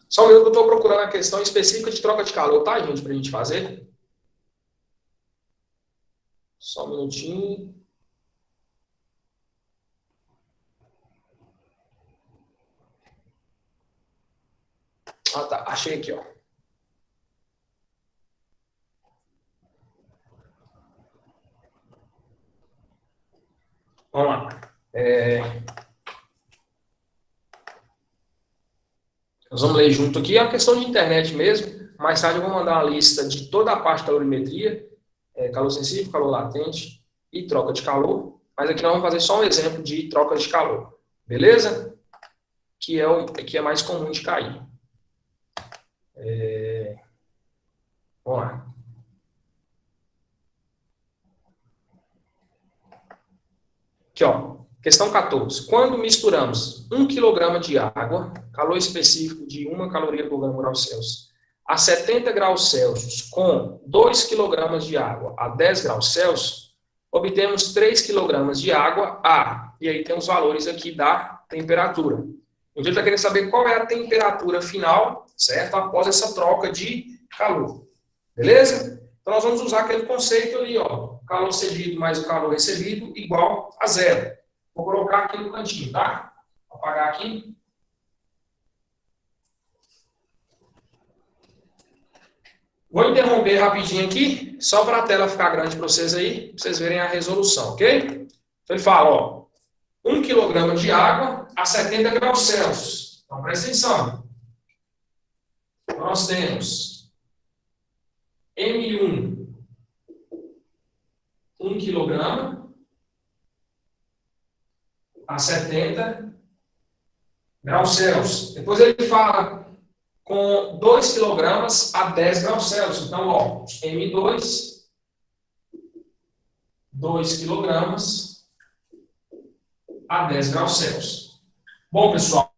Só um minuto que eu estou procurando a questão específica de troca de calor, tá, gente, para a gente fazer? Só um minutinho. Ah, tá. Achei aqui, ó. Vamos lá. Nós vamos ler junto aqui. É uma questão de internet mesmo. Mais tarde eu vou mandar uma lista de toda a parte de calorimetria, calor sensível, calor latente e troca de calor. Mas aqui nós vamos fazer só um exemplo de troca de calor. Beleza? Que é o que é mais comum de cair. Vamos lá. Aqui, ó. Questão 14. Quando misturamos 1 kg de água, calor específico de 1 caloria por grau Celsius, a 70 graus Celsius, com 2 kg de água a 10 graus Celsius, obtemos 3 kg de água A. E aí tem os valores aqui da temperatura. Então, a gente vai querer saber qual é a temperatura final, certo? Após essa troca de calor. Beleza? Então, nós vamos usar aquele conceito ali, ó. Calor cedido mais o calor recebido igual a zero. Vou colocar aqui no cantinho, tá? Vou apagar aqui. Vou interromper rapidinho aqui, só para a tela ficar grande para vocês aí, para vocês verem a resolução, ok? Então, ele fala, ó, 1 kg de água a 70 graus Celsius. Então, presta atenção. Nós temos M1, 1 kg a 70 graus Celsius. Depois ele fala com 2 kg a 10 graus Celsius. Então, ó, M2, 2 kg a 10 graus Celsius. Bom, pessoal,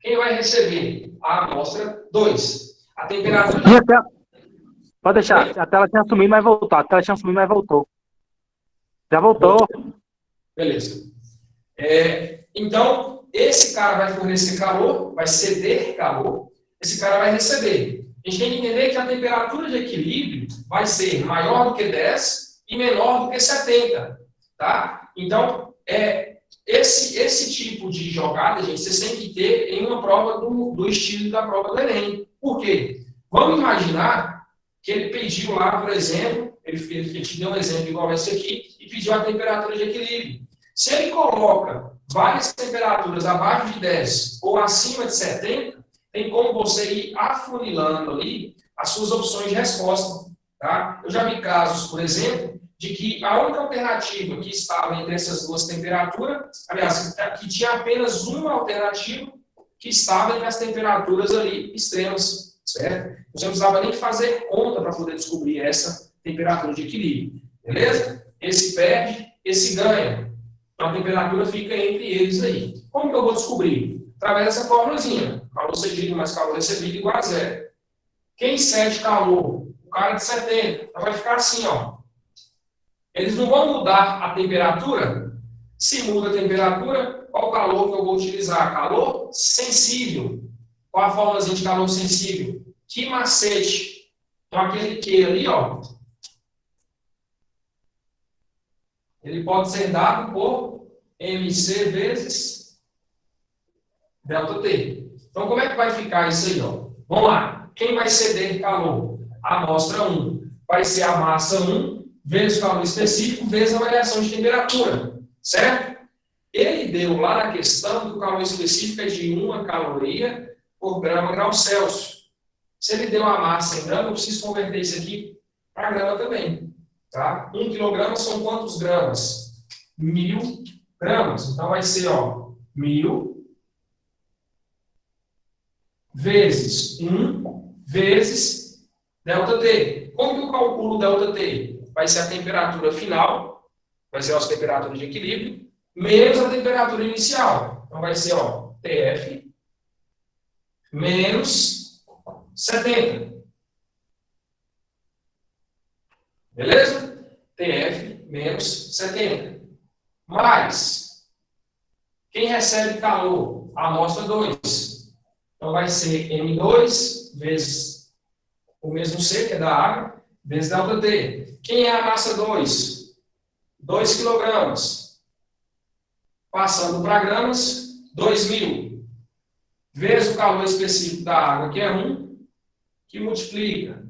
quem vai receber a amostra 2? A temperatura... Pode deixar, a tela tinha sumido, mas voltou. A tela tinha sumido, mas voltou. Já voltou. Beleza. Então, esse cara vai fornecer calor, vai ceder calor, esse cara vai receber. A gente tem que entender que a temperatura de equilíbrio vai ser maior do que 10 e menor do que 70, tá? Então, esse tipo de jogada, gente, vocês têm que ter em uma prova do estilo da prova do Enem. Por quê? Vamos imaginar que ele pediu lá, por exemplo, ele te deu um exemplo igual esse aqui, e pediu a temperatura de equilíbrio. Se ele coloca várias temperaturas abaixo de 10 ou acima de 70, tem como você ir afunilando ali as suas opções de resposta. Tá? Eu já vi casos, por exemplo, de que a única alternativa que estava entre essas duas temperaturas, aliás, que tinha apenas uma alternativa que estava entre as temperaturas ali extremas, certo? Você não precisava nem fazer conta para poder descobrir essa temperatura de equilíbrio, beleza? Esse perde, esse ganha. Então, a temperatura fica entre eles aí. Como que eu vou descobrir? Através dessa formulazinha. Calor cedido mais calor recebido igual a zero. Quem cede calor? O cara de 70. Então, vai ficar assim, ó. Eles não vão mudar a temperatura? Se muda a temperatura, qual o calor que eu vou utilizar? Calor sensível. Qual a formulazinha de calor sensível? Que macete? Então, aquele que ali, ó, ele pode ser dado por MC vezes ΔT. Então, como é que vai ficar isso aí, ó? Vamos lá. Quem vai ceder calor? A amostra 1. vai ser a massa 1 vezes o calor específico vezes a variação de temperatura, certo? Ele deu lá na questão que o calor específico é de 1 caloria por grama grau Celsius. Se ele deu a massa em grama, eu preciso converter isso aqui para grama também. Tá? 1 quilograma são quantos gramas? 1000 gramas. Então vai ser 1000 vezes 1 vezes ΔT. Como que eu calculo ΔT? Vai ser a temperatura final, vai ser a nossa temperatura de equilíbrio, menos a temperatura inicial. Então vai ser TF menos 70. Beleza? TF menos 70. Mais, quem recebe calor? A amostra 2. Então vai ser M2 vezes o mesmo C, que é da água, vezes ΔT. Quem é a massa 2? 2 quilogramas. Passando para gramas, 2.000. Vezes o calor específico da água, que é 1, que multiplica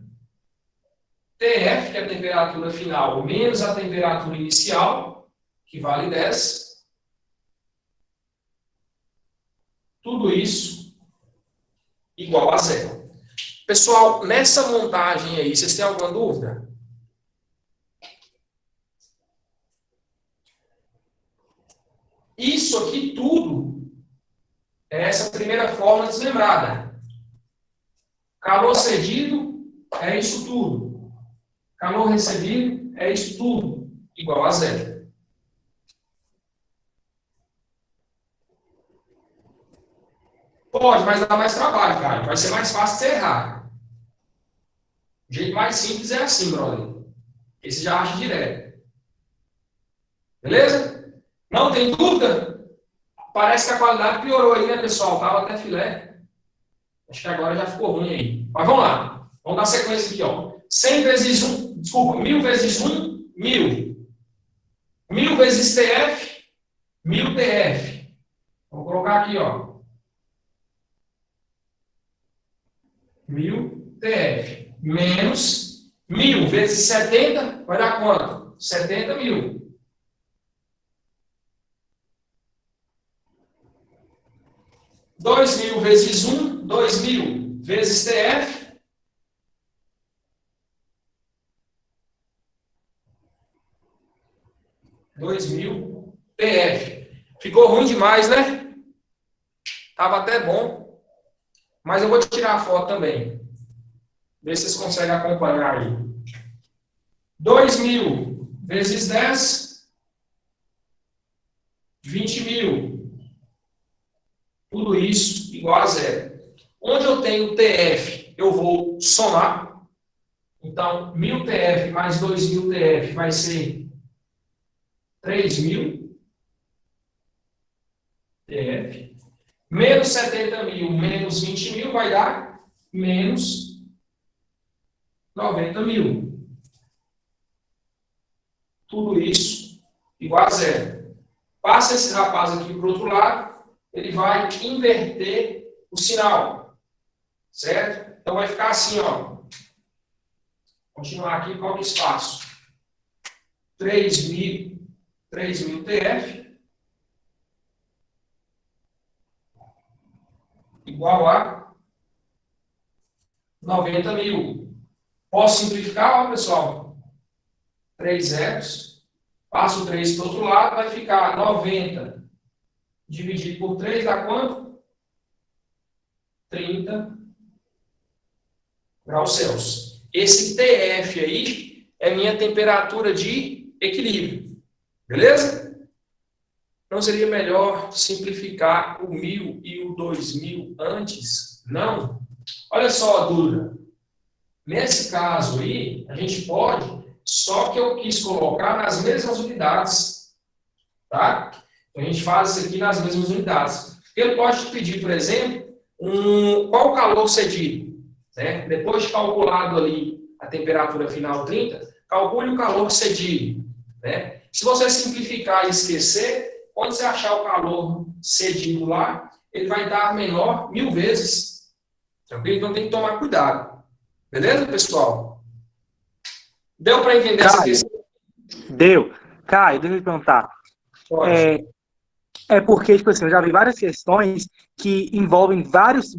TF, que é a temperatura final, menos a temperatura inicial, que vale 10. Tudo isso igual a 0. Pessoal, nessa montagem aí, vocês têm alguma dúvida? Isso aqui tudo é essa primeira fórmula desmembrada. Calor cedido é isso tudo. Calor recebido é isso tudo. Igual a 0. Pode, mas dá mais trabalho, cara. Vai ser mais fácil você errar. O jeito mais simples é assim, brother. Esse já acha direto. Beleza? Não tem dúvida? Parece que a qualidade piorou aí, né, pessoal? Tava até filé. Acho que agora já ficou ruim aí. Mas vamos lá. Vamos dar sequência aqui, 100 vezes 1, desculpa, 1000 vezes 1, 1000. 1000 vezes TF, 1000 TF. Vou colocar aqui, 1000 TF. Menos 1000 vezes 70, vai dar quanto? 70.000. 2.000 vezes 1, 2.000 vezes TF. TF. Ficou ruim demais, né? Tava até bom. Mas eu vou tirar a foto também. Ver se vocês conseguem acompanhar aí. 2.000 vezes 10. 20.000. Tudo isso igual a 0. Onde eu tenho TF, eu vou somar. Então, 1000 TF mais 2.000 TF vai ser 3.000 TF. Menos 70.000 menos 20.000 vai dar menos 90.000. Tudo isso igual a 0. Passa esse rapaz aqui para o outro lado. Ele vai inverter o sinal, certo? Então vai ficar assim, Continuar aqui, qual que é o espaço? 3.000 TF igual a 90.000. Posso simplificar, pessoal? 3 zeros. Passo o 3 para o outro lado, vai ficar 90 dividido por 3 dá quanto? 30 graus Celsius. Esse TF aí é minha temperatura de equilíbrio. Beleza? Não seria melhor simplificar o 1000 e o 2000 antes? Não. Olha só a dúvida. Nesse caso aí, a gente pode, só que eu quis colocar nas mesmas unidades. Tá? Então, a gente faz isso aqui nas mesmas unidades. Ele pode te pedir, por exemplo, qual o calor cedido. Né? Depois de calculado ali a temperatura final 30, calcule o calor cedido. Né? Se você simplificar e esquecer, quando você achar o calor cedido lá, ele vai dar menor 1000 vezes. Tranquilo? Então tem que tomar cuidado. Beleza, pessoal? Deu para entender essa questão? Deu. Caio, deixa eu te perguntar. Pode. É porque, tipo assim, eu já vi várias questões que envolvem vários,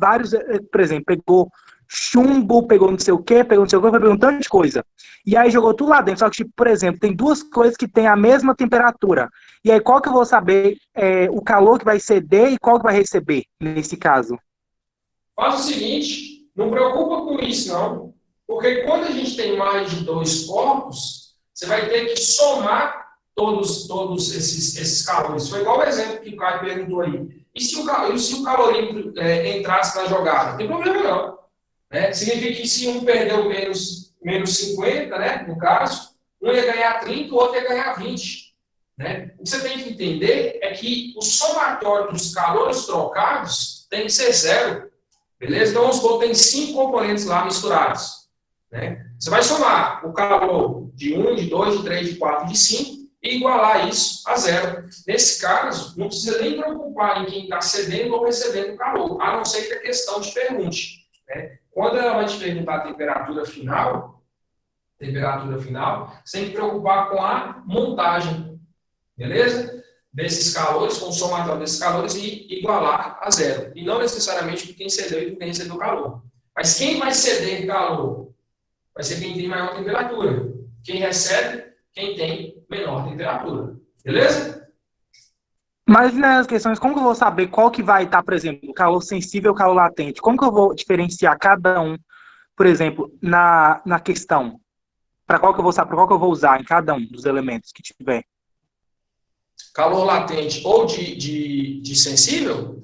por exemplo, pegou chumbo, pegou não sei o quê, pegou não sei o quê, foi pegando um tanto de coisa. E aí jogou tudo lá dentro. Só que, tipo, por exemplo, tem duas coisas que têm a mesma temperatura. E aí qual que eu vou saber o calor que vai ceder e qual que vai receber, nesse caso? Faz o seguinte, não preocupa com isso, não. Porque quando a gente tem mais de dois corpos, você vai ter que somar todos esses calores. Foi igual o exemplo que o Caio perguntou aí. E se o calorímetro entrasse na jogada? Não tem problema, não. Né? Significa que se um perdeu menos 50, né, no caso, um ia ganhar 30, o outro ia ganhar 20. Né? O que você tem que entender é que o somatório dos calores trocados tem que ser zero. Beleza? Então, vamos supor que tem 5 componentes lá misturados. Né? Você vai somar o calor de 1, de 2, de 3, de 4, de 5 e igualar isso a zero. Nesse caso, não precisa nem preocupar em quem está cedendo ou recebendo calor, a não ser que a questão te pergunte. Né? Quando ela vai te perguntar a temperatura final, você tem que preocupar com a montagem. Beleza? Desses calores, com o somatório desses calores e igualar a zero. E não necessariamente quem cedeu e quem recebeu calor. Mas quem vai ceder calor? Vai ser quem tem maior temperatura. Quem recebe, quem tem menor temperatura. Beleza? Mas nas questões, como que eu vou saber qual que vai estar, por exemplo, o calor sensível e o calor latente? Como que eu vou diferenciar cada um, por exemplo, na questão? Para qual que eu vou saber, para qual que eu vou usar em cada um dos elementos que tiver? Calor latente ou de sensível?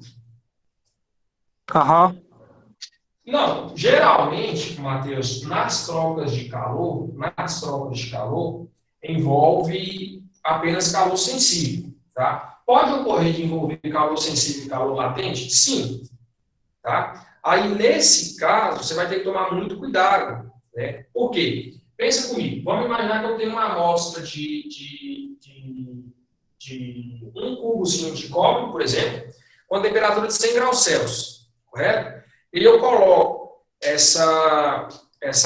Aham. Não. Geralmente, Matheus, nas trocas de calor, envolve apenas calor sensível. Tá? Pode ocorrer de envolver calor sensível e calor latente? Sim. Tá? Aí, nesse caso, você vai ter que tomar muito cuidado. Né? Por quê? Pensa comigo. Vamos imaginar que eu tenho uma amostra de um cubozinho de cobre, por exemplo, com a temperatura de 100 graus Celsius. Correto? E eu coloco essa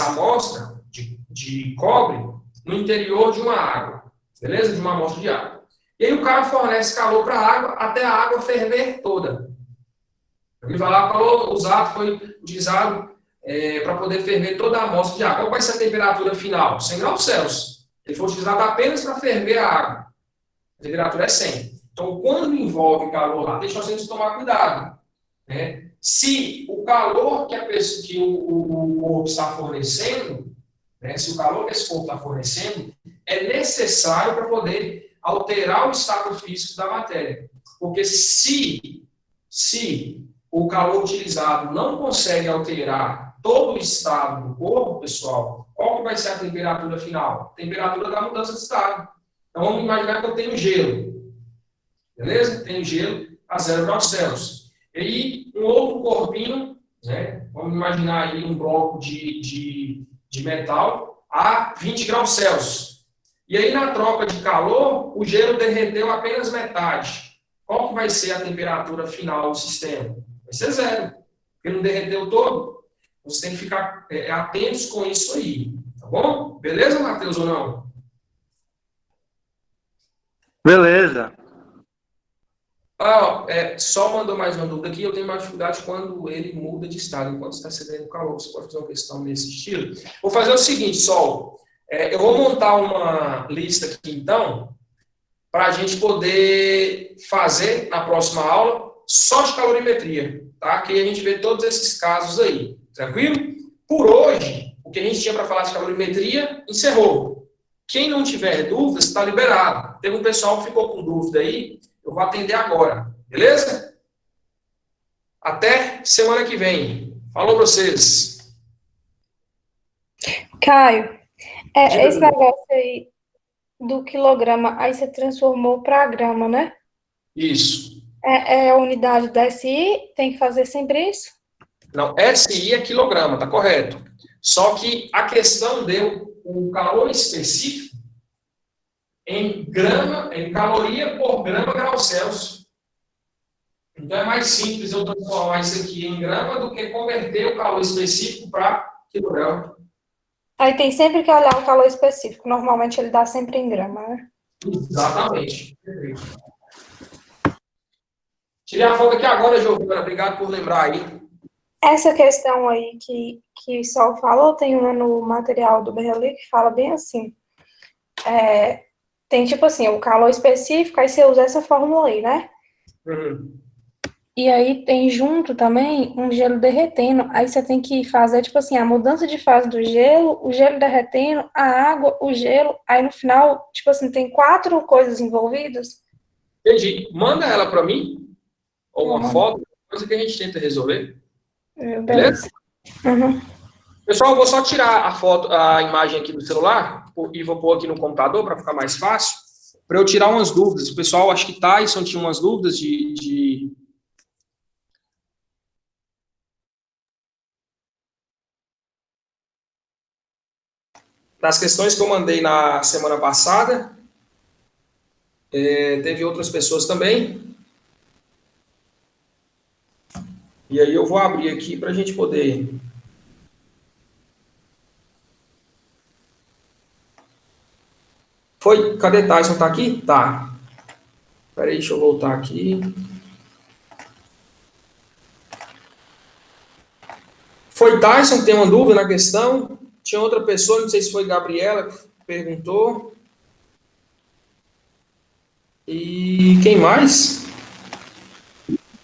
amostra de cobre no interior de uma água. Beleza? De uma amostra de água. E aí o cara fornece calor para a água até a água ferver toda. Ele vai lá, o calor usado foi utilizado para poder ferver toda a amostra de água. Qual vai ser a temperatura final? 100 graus Celsius. Ele foi utilizado apenas para ferver a água. A temperatura é 100. Então, quando envolve calor lá, deixa a gente tomar cuidado. Né? Se o calor que o corpo está fornecendo, né, se o calor que esse corpo está fornecendo, é necessário para poder alterar o estado físico da matéria. Porque se o calor utilizado não consegue alterar todo o estado do corpo, pessoal, qual que vai ser a temperatura final? A temperatura da mudança de estado. Então, vamos imaginar que eu tenho gelo. Beleza? Tenho gelo a 0 graus Celsius. E aí, um outro corpinho, né? Vamos imaginar aí um bloco de metal a 20 graus Celsius. E aí, na troca de calor, o gelo derreteu apenas metade. Qual que vai ser a temperatura final do sistema? Vai ser zero, porque não derreteu todo. Você tem que ficar atentos com isso aí. Tá bom? Beleza, Matheus, ou não? Beleza. Só mandou mais uma dúvida aqui. Eu tenho mais dificuldade quando ele muda de estado, enquanto está cedendo calor. Você pode fazer uma questão nesse estilo? Vou fazer o seguinte, Sol. Eu vou montar uma lista aqui, então, para a gente poder fazer na próxima aula só de calorimetria, tá? Que a gente vê todos esses casos aí, tranquilo? Por hoje, o que a gente tinha para falar de calorimetria encerrou. Quem não tiver dúvidas, está liberado. Teve um pessoal que ficou com dúvida aí, eu vou atender agora, beleza? Até semana que vem. Falou para vocês. Caio, esse negócio aí do quilograma, aí você transformou para grama, né? Isso. É a unidade da SI, tem que fazer sempre isso? Não, SI é quilograma, tá correto. Só que a questão deu um calor específico em caloria por grama graus Celsius. Então é mais simples eu transformar isso aqui em grama do que converter o calor específico para quilograma. Aí tem sempre que olhar o calor específico. Normalmente ele dá sempre em grama, né? Exatamente. Tirei a foto aqui agora, Giovana. Obrigado por lembrar aí. Essa questão aí que o Sol falou, tem uma no material do Berreli que fala bem assim. Tem tipo assim, o calor específico, aí você usa essa fórmula aí, né? Uhum. E aí tem junto também um gelo derretendo. Aí você tem que fazer, tipo assim, a mudança de fase do gelo, o gelo derretendo, a água, o gelo. Aí no final, tipo assim, tem 4 coisas envolvidas. Entendi. Manda ela para mim, ou Vou uma mandar. foto, coisa que a gente tenta resolver. Beleza? Beleza. Uhum. Pessoal, eu vou só tirar a foto, a imagem aqui do celular e vou pôr aqui no computador para ficar mais fácil, para eu tirar umas dúvidas. O pessoal, acho que Tyson tinha umas dúvidas das questões que eu mandei na semana passada. Teve outras pessoas também. E aí eu vou abrir aqui para a gente poder. Foi? Cadê Tyson? Tá aqui? Tá. Espera aí, deixa eu voltar aqui. Foi Tyson que tem uma dúvida na questão. Tinha outra pessoa, não sei se foi Gabriela, que perguntou. E quem mais?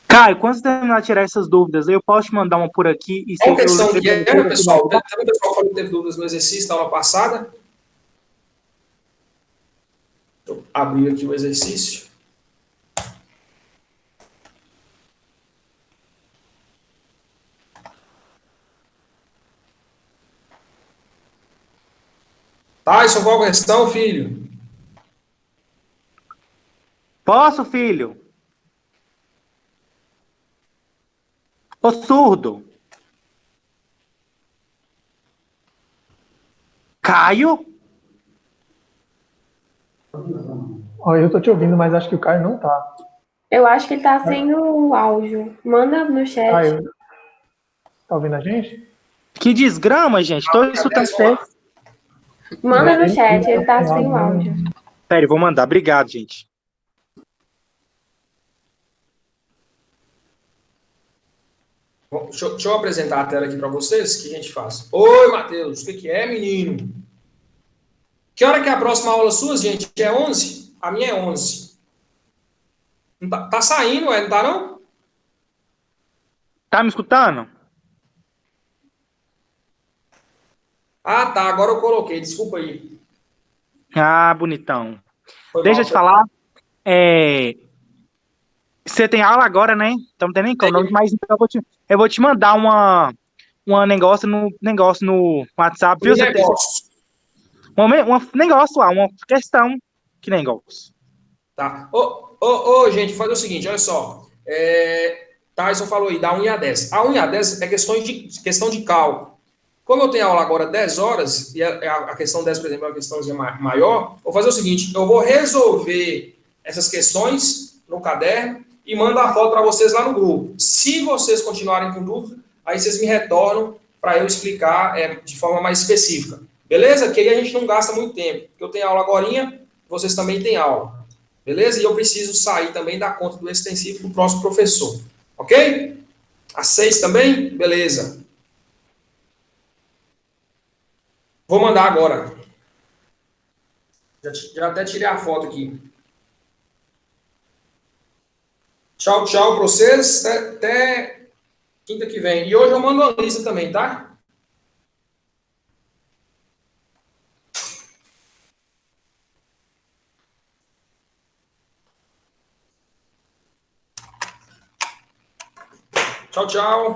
Caio, quando você terminar de tirar essas dúvidas, eu posso te mandar uma por aqui e se Qual eu questão que era, aqui no pessoal? WhatsApp? Teve um pessoal falou que teve dúvidas no exercício da aula passada. Deixa eu abrir aqui o exercício. Tyson, qual a questão, filho? Posso, filho? Ô surdo. Caio? Ó, eu tô te ouvindo, mas acho que o Caio não tá. Eu acho que ele tá sem o áudio. Manda no chat. Caio, tá ouvindo a gente? Que desgrama, gente. Tô escutando vocês. Manda no chat, ele tá sem sem o áudio, áudio. Pera, eu vou mandar. Obrigado, gente. Bom, deixa eu apresentar a tela aqui para vocês, que a gente faz. Oi, Matheus, o que é, menino? Que hora que é a próxima aula sua, gente? É 11? A minha é 11. Não tá saindo, não tá não? Tá me escutando? Ah, tá, agora eu coloquei, desculpa aí. Ah, bonitão. Foi Deixa mal. eu te falar. Você tem aula agora, né? Então não tem nem como. Não, mas então eu vou te mandar uma negócio no WhatsApp, Um viu? Você tem negócio. um negócio lá, uma questão. Que negócio? Tá. Gente, fazer o seguinte, olha só. Tyson falou aí, da 1 e a 10. A 1 e a 10 é questão de cálculo. Como eu tenho aula agora 10 horas, e a questão 10, por exemplo, é uma questãozinha maior, vou fazer o seguinte, eu vou resolver essas questões no caderno e mandar a foto para vocês lá no grupo. Se vocês continuarem com dúvida, aí vocês me retornam para eu explicar de forma mais específica. Beleza? Que aí a gente não gasta muito tempo. Porque eu tenho aula agorinha, vocês também têm aula. Beleza? E eu preciso sair também da conta do extensivo do próximo professor. Ok? Às 6 também? Beleza. Vou mandar agora. Já até tirei a foto aqui. Tchau, tchau para vocês. Até quinta que vem. E hoje eu mando uma lista também, tá? Tchau, tchau.